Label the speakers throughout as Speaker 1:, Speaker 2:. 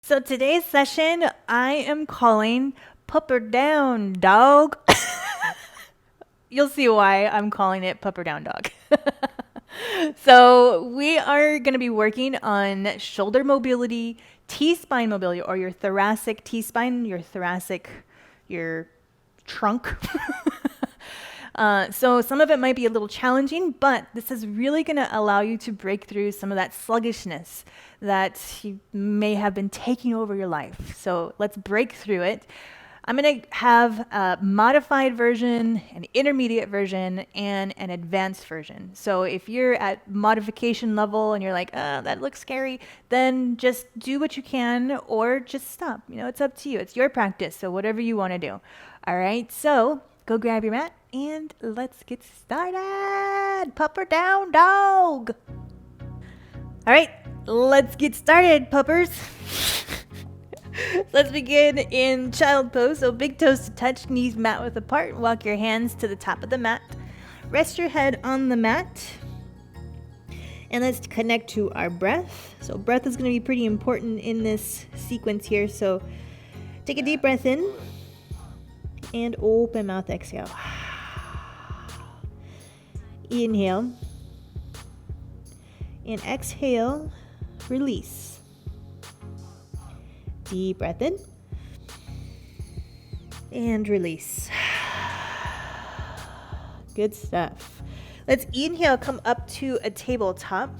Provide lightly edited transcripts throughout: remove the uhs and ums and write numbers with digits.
Speaker 1: So today's session, I am calling Pupper Down Dog. You'll see why I'm calling it Pupper Down Dog. So we are going to be working on shoulder mobility, T-spine mobility, or your thoracic T-spine, your trunk. So some of it might be a little challenging, but this is really going to allow you to break through some of that sluggishness that you may have been taking over your life. So let's break through it. I'm going to have a modified version, an intermediate version, and an advanced version. So if you're at modification level and you're like, that looks scary, then just do what you can or just stop. It's up to you. It's your practice. So whatever you want to do. All right. So go grab your mat and let's get started. Pupper down, dog. All right. Let's get started, puppers. Let's begin in child pose. So big toes to touch, knees mat width apart. Walk your hands to the top of the mat. Rest your head on the mat. And let's connect to our breath. So breath is going to be pretty important in this sequence here. So take a deep breath in and open mouth, exhale. Inhale. And exhale, release. Deep breath in and release. Good stuff. Let's inhale, come up to a tabletop.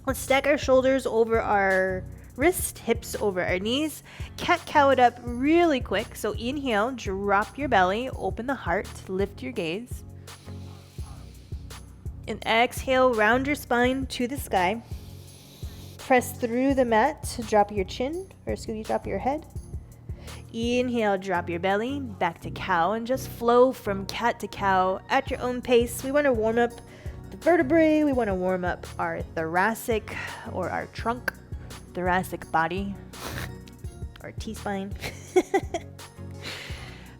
Speaker 1: Let's stack our shoulders over our wrist, hips over our knees. Cat-cow it up really quick. So inhale, drop your belly, open the heart, lift your gaze. And exhale, round your spine to the sky. Press through the mat, drop your chin, drop your head. Inhale, drop your belly, back to cow, and just flow from cat to cow at your own pace. We want to warm up the vertebrae, we want to warm up our thoracic or our trunk, thoracic body, or T-spine.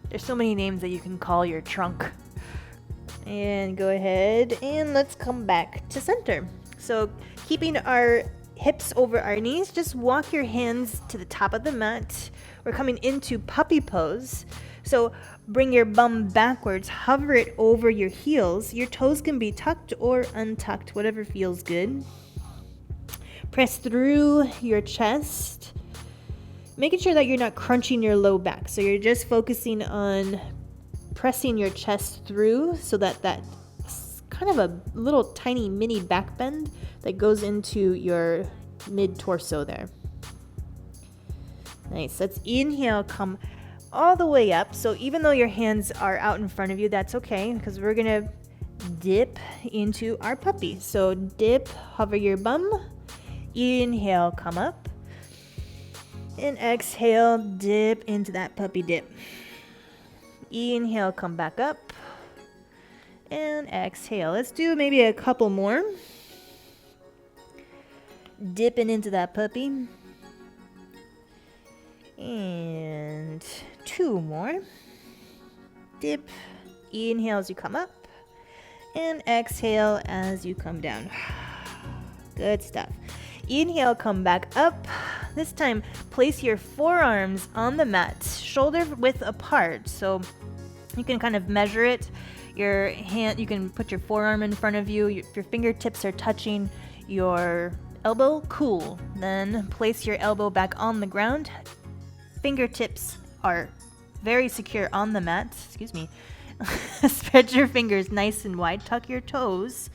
Speaker 1: There's so many names that you can call your trunk. And go ahead and let's come back to center. So keeping our hips over our knees, just walk your hands to the top of the mat. We're coming into puppy pose. So bring your bum backwards, hover it over your heels. Your toes can be tucked or untucked, whatever feels good. Press through your chest, making sure that you're not crunching your low back. So you're just focusing on pressing your chest through so that kind of a little tiny mini back bend that goes into your mid-torso there. Nice. Let's inhale, come all the way up. So even though your hands are out in front of you, that's okay because we're going to dip into our puppy. So dip, hover your bum. Inhale, come up. And exhale, dip into that puppy dip. Inhale, come back up. And exhale. Let's do maybe a couple more. Dipping into that puppy. And two more. Dip. Inhale as you come up. And exhale as you come down. Good stuff. Inhale, come back up. This time, place your forearms on the mat, shoulder width apart. So you can kind of measure it. Your hand, you can put your forearm in front of you. Your fingertips are touching your elbow. Cool. Then place your elbow back on the ground. Fingertips are very secure on the mat. Excuse me. Spread your fingers nice and wide. Tuck your toes.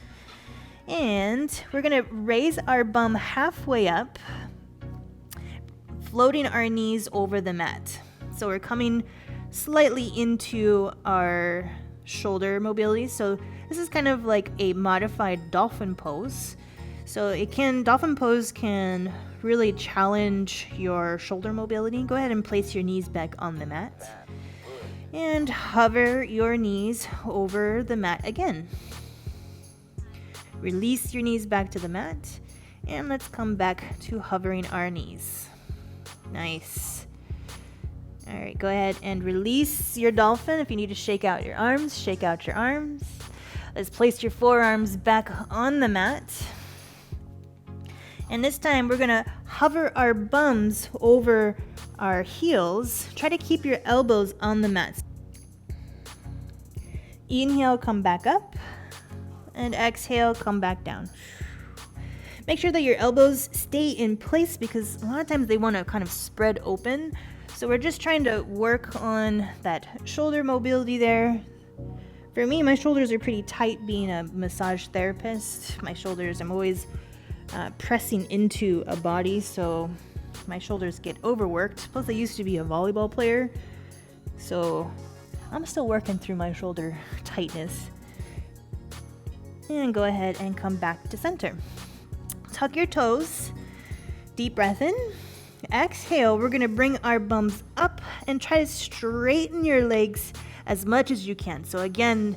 Speaker 1: And we're going to raise our bum halfway up, floating our knees over the mat. So we're coming slightly into our shoulder mobility. So this is kind of like a modified dolphin pose. So dolphin pose can really challenge your shoulder mobility. Go ahead and place your knees back on the mat and hover your knees over the mat again. Release your knees back to the mat and let's come back to hovering our knees. Nice. All right, go ahead and release your dolphin. If you need to shake out your arms, shake out your arms. Let's place your forearms back on the mat. And this time we're going to hover our bums over our heels. Try to keep your elbows on the mat. Inhale, come back up, and exhale, come back down. Make sure that your elbows stay in place because a lot of times they want to kind of spread open. So we're just trying to work on that shoulder mobility there. For me, my shoulders are pretty tight being a massage therapist. My shoulders, I'm always pressing into a body, so my shoulders get overworked. Plus, I used to be a volleyball player, so I'm still working through my shoulder tightness. And go ahead and come back to center. Tuck your toes. Deep breath in. Exhale, we're gonna bring our bums up and try to straighten your legs as much as you can. So again,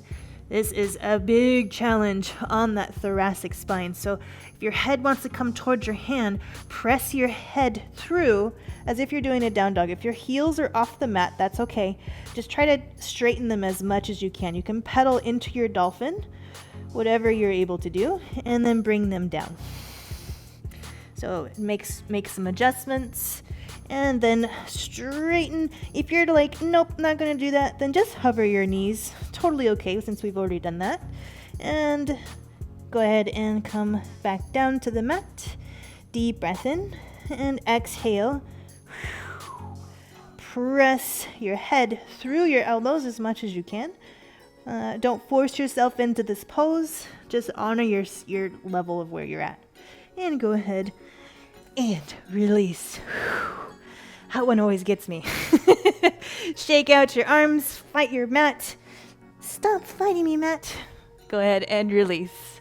Speaker 1: this is a big challenge on that thoracic spine. So if your head wants to come towards your hand, press your head through as if you're doing a down dog. If your heels are off the mat, that's okay. Just try to straighten them as much as you can. You can pedal into your dolphin, whatever you're able to do, and then bring them down. So make some adjustments and then straighten. If you're like, nope, not gonna do that, then just hover your knees. Totally okay since we've already done that. And go ahead and come back down to the mat. Deep breath in and exhale. Press your head through your elbows as much as you can. Don't force yourself into this pose. Just honor your level of where you're at. And go ahead and release. That one always gets me. Shake out your arms, fight your mat. Stop fighting me, mat. Go ahead and release.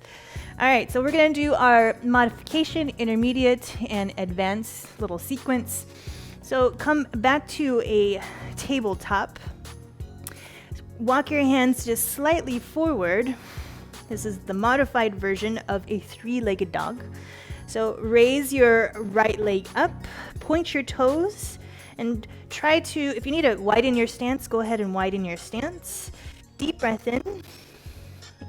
Speaker 1: All right, so we're gonna do our modification, intermediate, and advanced little sequence. So come back to a tabletop. Walk your hands just slightly forward. This is the modified version of a three-legged dog. So raise your right leg up, point your toes, and try to, if you need to widen your stance, go ahead and widen your stance. Deep breath in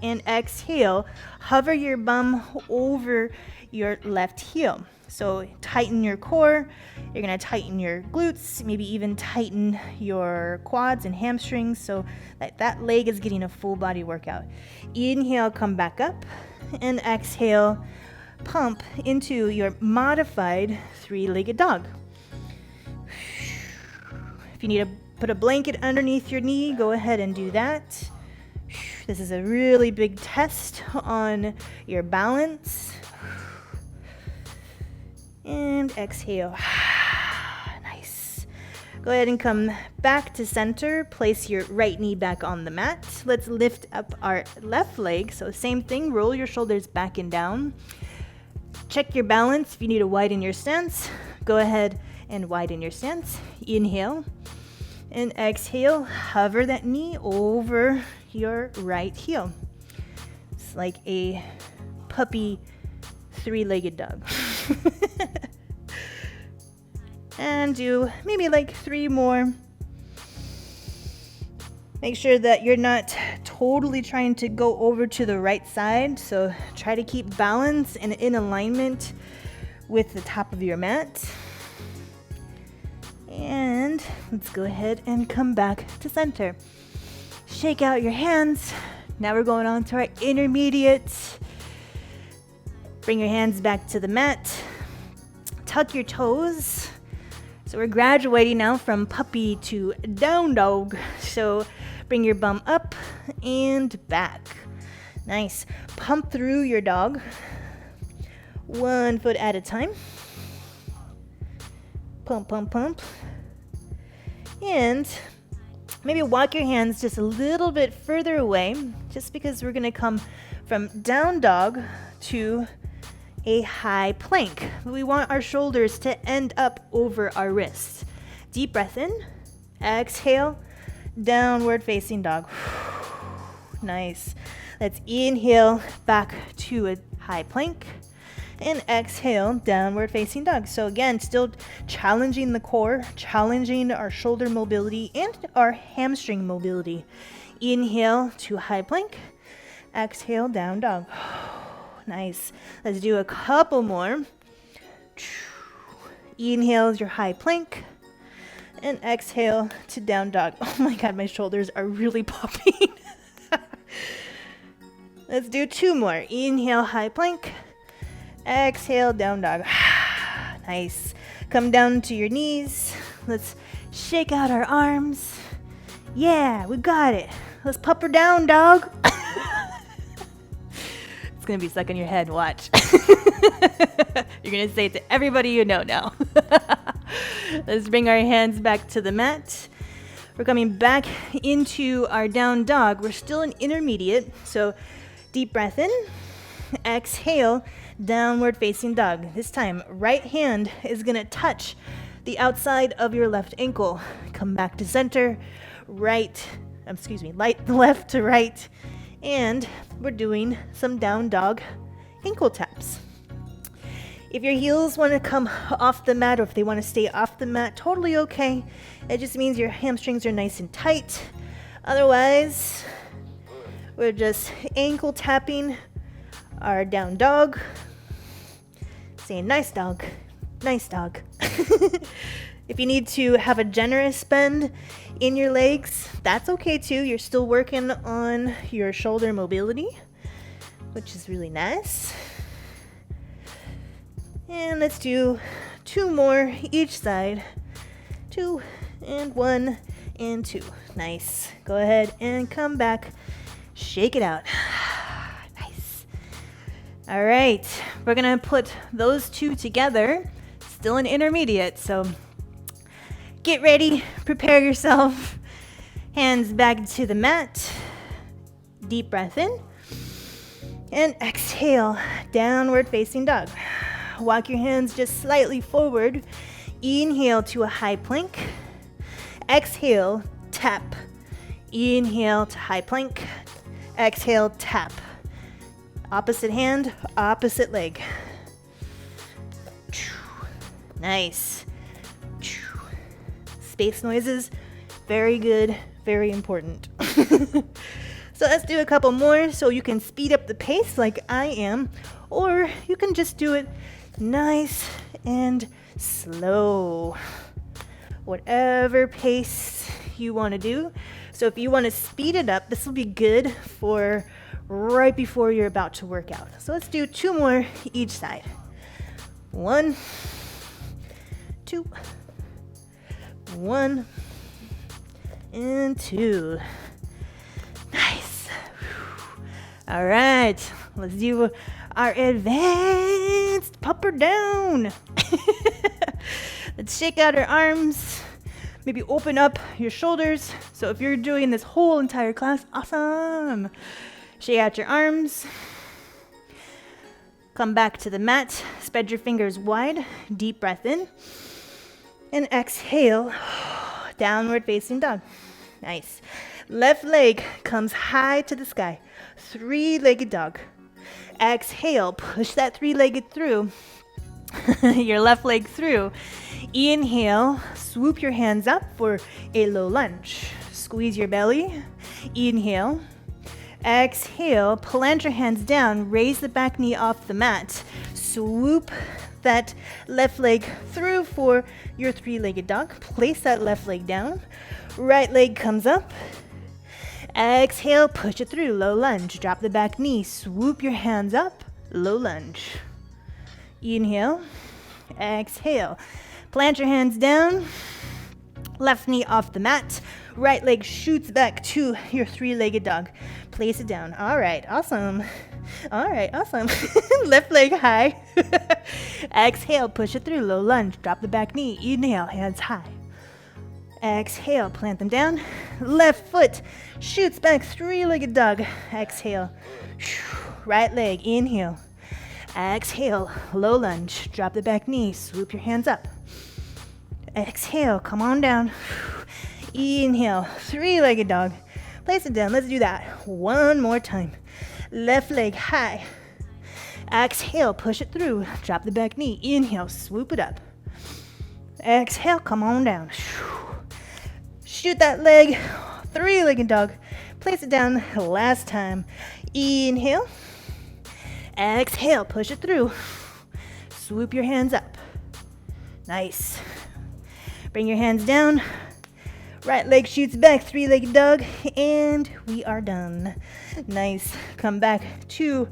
Speaker 1: and exhale. Hover your bum over your left heel. So tighten your core. You're gonna tighten your glutes, maybe even tighten your quads and hamstrings so that leg is getting a full body workout. Inhale, come back up, and exhale, pump into your modified three-legged dog. If you need to put a blanket underneath your knee, go ahead and do that. This is a really big test on your balance. And exhale. Nice. Go ahead and come back to center. Place your right knee back on the mat. Let's lift up our left leg. So same thing, roll your shoulders back and down. Check your balance. If you need to widen your stance, go ahead and widen your stance. Inhale and exhale. Hover that knee over your right heel. It's like a puppy three-legged dog. And do maybe like 3 more. Make sure that you're not totally trying to go over to the right side. So try to keep balance and in alignment with the top of your mat. And let's go ahead and come back to center. Shake out your hands. Now we're going on to our intermediate. Bring your hands back to the mat. Tuck your toes. So we're graduating now from puppy to down dog. So bring your bum up and back. Nice. Pump through your dog. 1 foot at a time. Pump, pump, pump. And maybe walk your hands just a little bit further away, just because we're gonna come from down dog to a high plank. We want our shoulders to end up over our wrists. Deep breath in, exhale, downward facing dog. Nice. Let's inhale back to a high plank and exhale, downward facing dog. So again, still challenging the core, challenging our shoulder mobility and our hamstring mobility. Inhale to high plank, exhale, down dog. Nice. Let's do a couple more. Inhale is your high plank. And exhale to down dog. Oh my God, my shoulders are really popping. Let's do 2 more. Inhale, high plank. Exhale, down dog. Nice. Come down to your knees. Let's shake out our arms. Yeah, we got it. Let's pupper down, dog. It's gonna be stuck in your head. Watch. You're gonna say it to everybody you know now. Let's bring our hands back to the mat. We're coming back into our down dog. We're still in intermediate, so deep breath in. Exhale, downward facing dog. This time, right hand is gonna touch the outside of your left ankle. Come back to center, left to right, and we're doing some down dog ankle taps. If your heels want to come off the mat or if they want to stay off the mat, totally okay. It just means your hamstrings are nice and tight. Otherwise, we're just ankle tapping our down dog, saying nice dog, nice dog. If you need to have a generous bend in your legs, that's okay too. You're still working on your shoulder mobility, which is really nice. And let's do 2 more each side. 2 and 1 and 2. Nice. Go ahead and come back. Shake it out. Nice. All right. We're going to put those 2 together. Still in intermediate, so get ready. Prepare yourself. Hands back to the mat. Deep breath in. And exhale. Downward facing dog. Walk your hands just slightly forward. Inhale to a high plank. Exhale, tap. Inhale to high plank. Exhale, tap. Opposite hand, opposite leg. Nice. Space noises, very good, very important. So let's do a couple more so you can speed up the pace like I am, or you can just do it nice and slow. Whatever pace you want to do. So if you want to speed it up, this will be good for right before you're about to work out. So let's do 2 more each side. 1, 2, 1, and 2. Nice. All right, let's do our advanced pupper down. Let's shake out our arms. Maybe open up your shoulders. So if you're doing this whole entire class, awesome. Shake out your arms. Come back to the mat. Spread your fingers wide. Deep breath in. And exhale. Downward facing dog. Nice. Left leg comes high to the sky. 3-legged dog. Exhale, push that 3-legged through. Your left leg through. Inhale, swoop your hands up for a low lunge. Squeeze your belly. Inhale. Exhale, plant your hands down. Raise the back knee off the mat. Swoop that left leg through for your 3-legged dog. Place that left leg down. Right leg comes up. Exhale, push it through, low lunge. Drop the back knee, swoop your hands up, low lunge. Inhale, exhale. Plant your hands down, left knee off the mat. Right leg shoots back to your 3-legged dog. Place it down. All right, awesome. All right, awesome. Left leg high. Exhale, push it through, low lunge. Drop the back knee, inhale, hands high. Exhale, plant them down. Left foot shoots back, 3-legged dog. Exhale. Right leg, inhale. Exhale, low lunge. Drop the back knee, swoop your hands up. Exhale, come on down. Inhale, 3-legged dog. Place it down, let's do that 1 more time. Left leg high. Exhale, push it through. Drop the back knee, inhale, swoop it up. Exhale, come on down. Shoot that leg, 3-legged dog. Place it down last time. Inhale. Exhale, push it through. Swoop your hands up. Nice. Bring your hands down. Right leg shoots back, three-legged dog, and we are done. Nice. Come back to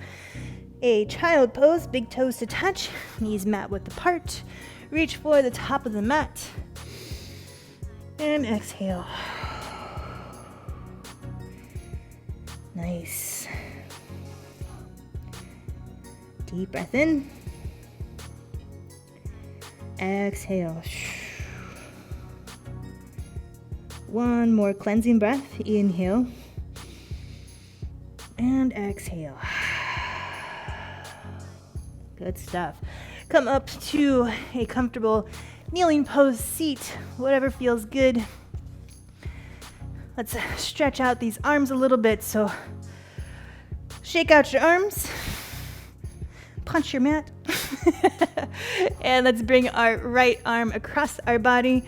Speaker 1: a child pose, big toes to touch, knees mat width apart. Reach for the top of the mat. And exhale. Nice. Deep breath in. Exhale. One more cleansing breath. Inhale. And exhale. Good stuff. Come up to a comfortable kneeling pose, seat, whatever feels good. Let's stretch out these arms a little bit. So shake out your arms. Punch your mat. And let's bring our right arm across our body.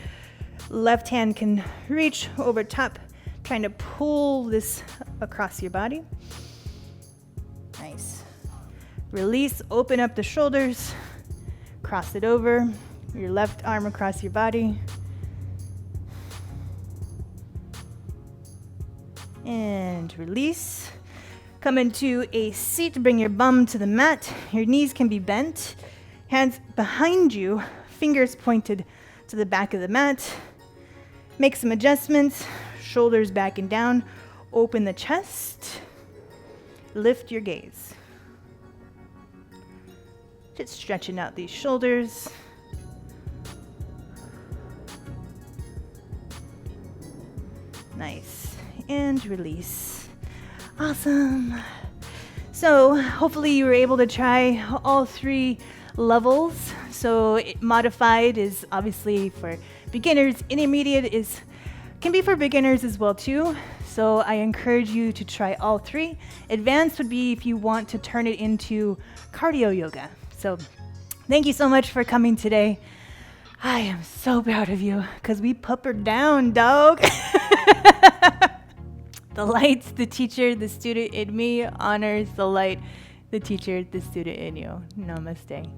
Speaker 1: Left hand can reach over top, trying to pull this across your body. Nice. Release, open up the shoulders, cross it over, your left arm across your body. And release. Come into a seat, bring your bum to the mat. Your knees can be bent. Hands behind you, fingers pointed to the back of the mat. Make some adjustments, shoulders back and down. Open the chest. Lift your gaze. Just stretching out these shoulders. Nice. And release. Awesome. So hopefully you were able to try all three levels. So modified is obviously for beginners. Intermediate can be for beginners as well too. So I encourage you to try all three. Advanced would be if you want to turn it into cardio yoga. So thank you so much for coming today. I am so proud of you because we puppered down, dog. The light, the teacher, the student in me honors the light, the teacher, the student in you. Namaste.